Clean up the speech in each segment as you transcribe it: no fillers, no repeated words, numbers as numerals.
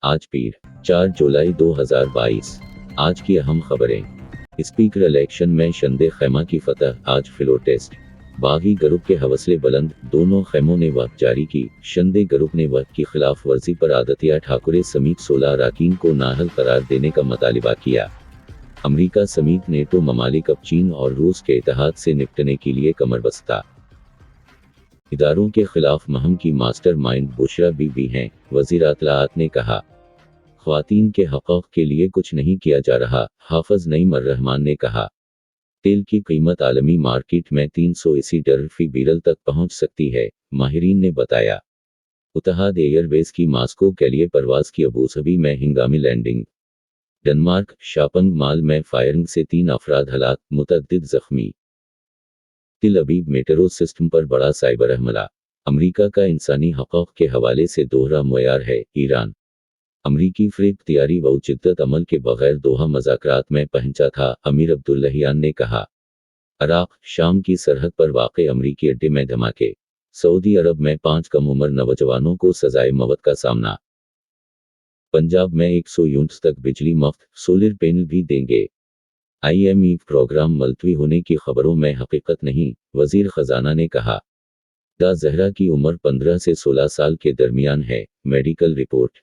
आज पीर 4 जुलाई 2022। आज की अहम खबरें। स्पीकर इलेक्शन में शंदे खैमा की फतह, आज फ्लोर टेस्ट। बागी ग्रुप के हवसले बुलंद, दोनों खैमों ने वक्त जारी की। शंदे ग्रुप ने वक्त की खिलाफ वर्जी पर आदित्य ठाकरे समेत 16 अरकान को नाअहल करार देने का मुतालिबा किया। अमेरिका समेत नेटो ममालिक अब चीन और रूस के इत्तेहाद से निपटने के लिए कमरबस्ता। इदारों के खिलाफ मुहिम की मास्टर माइंड बुशरा बीबी हैं, वज़ीर इत्तलाआत ने कहा। ख्वातीन के हक़ूक़ के लिए कुछ नहीं किया जा रहा, हाफ़िज़ नईम अर्रहमान ने कहा। तेल की कीमत आलमी मार्केट में $380 फी बैरल तक पहुंच सकती है, माहिरीन ने बताया। इत्तेहाद एयरवेज की मास्को के लिए परवाज़ की अबूधाबी में हंगामी लैंडिंग। डेनमार्क, शापिंग मॉल में फायरिंग से 3 अफराद हलाक, मुतअद्दिद ज़ख्मी। तिल अबीब मेट्रो सिस्टम पर बड़ा साइबर हमला। अमेरिका का इंसानी हक़ूक़ के हवाले से दोहरा मुयार है। ईरान अमरीकी फ़रेब तैयारी व जिद्दत अमल के बगैर दोहा मुज़ाकरात में पहुंचा था, अमीर अब्दुल्लाहियान ने कहा। इराक़, शाम की सरहद पर वाक़े अमरीकी अड्डे में धमाके। सऊदी अरब में 5 कम उम्र नौजवानों को सज़ाए मौत का सामना। पंजाब में 100 यूनिट्स तक बिजली मुफ्त, सोलर पैनल भी देंगे। IMF प्रोग्राम मुलतवी होने की खबरों में हकीकत नहीं, वज़ीर ख़जाना ने कहा। दा ज़हरा की उम्र 15 से 16 साल के दरमियान है, मेडिकल रिपोर्ट।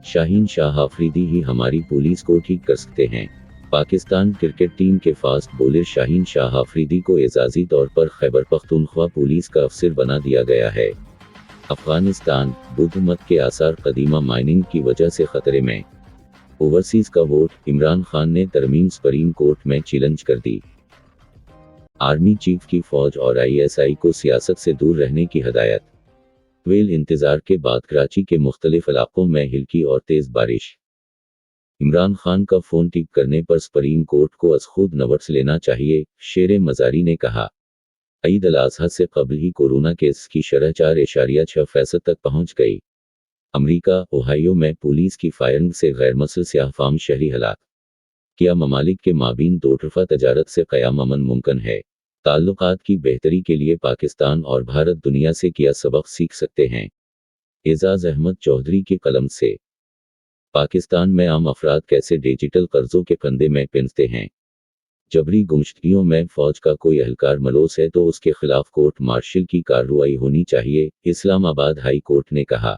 शाहीन शाह आफरीदी ही हमारी पुलिस को ठीक कर सकते हैं। पाकिस्तान क्रिकेट टीम के फास्ट बॉलर शाहीन शाह आफरीदी को एजाज़ी तौर पर खैबर पख्तूनख्वा पुलिस का अफसर बना दिया गया है। अफगानिस्तान, बुद्ध मत के आसार कदीमा माइनिंग की वजह से खतरे में। ओवरसीज़ का वोट, इमरान खान ने तरमीम सुप्रीम कोर्ट में चैलेंज कर दी। आर्मी चीफ की फौज और ISI को सियासत से दूर रहने की हिदायत। वेल इंतजार के बाद कराची के मुख्तलिफ इलाकों में हल्की और तेज बारिश। इमरान खान का फ़ोन टिप करने पर सुप्रीम कोर्ट को अज खुद नोटिस लेना चाहिए, शेर मज़ारी ने कहा। ईद अल अज़हा से कबल ही कोरोना केस की शरह 4.6% तक पहुंच गई। अमेरिका, ओहायो में पुलिस की फायरिंग से गैर मुसलसल सियाहफाम शहरी हलाक। क्या ममालिक के माबीन दोतरफा तजारत से क़याम अमन मुमकिन है? ताल्लुकात की बेहतरी के लिए पाकिस्तान और भारत दुनिया से क्या सबक सीख सकते हैं? एजाज अहमद चौधरी की कलम से। पाकिस्तान में आम अफराद कैसे डिजिटल कर्जों के फंदे में पिंजते हैं? जबरी गुमशुदगियों में फौज का कोई एहलकार मलूस है तो उसके खिलाफ कोर्ट मार्शल की कार्रवाई होनी चाहिए, इस्लामाबाद हाई कोर्ट ने कहा।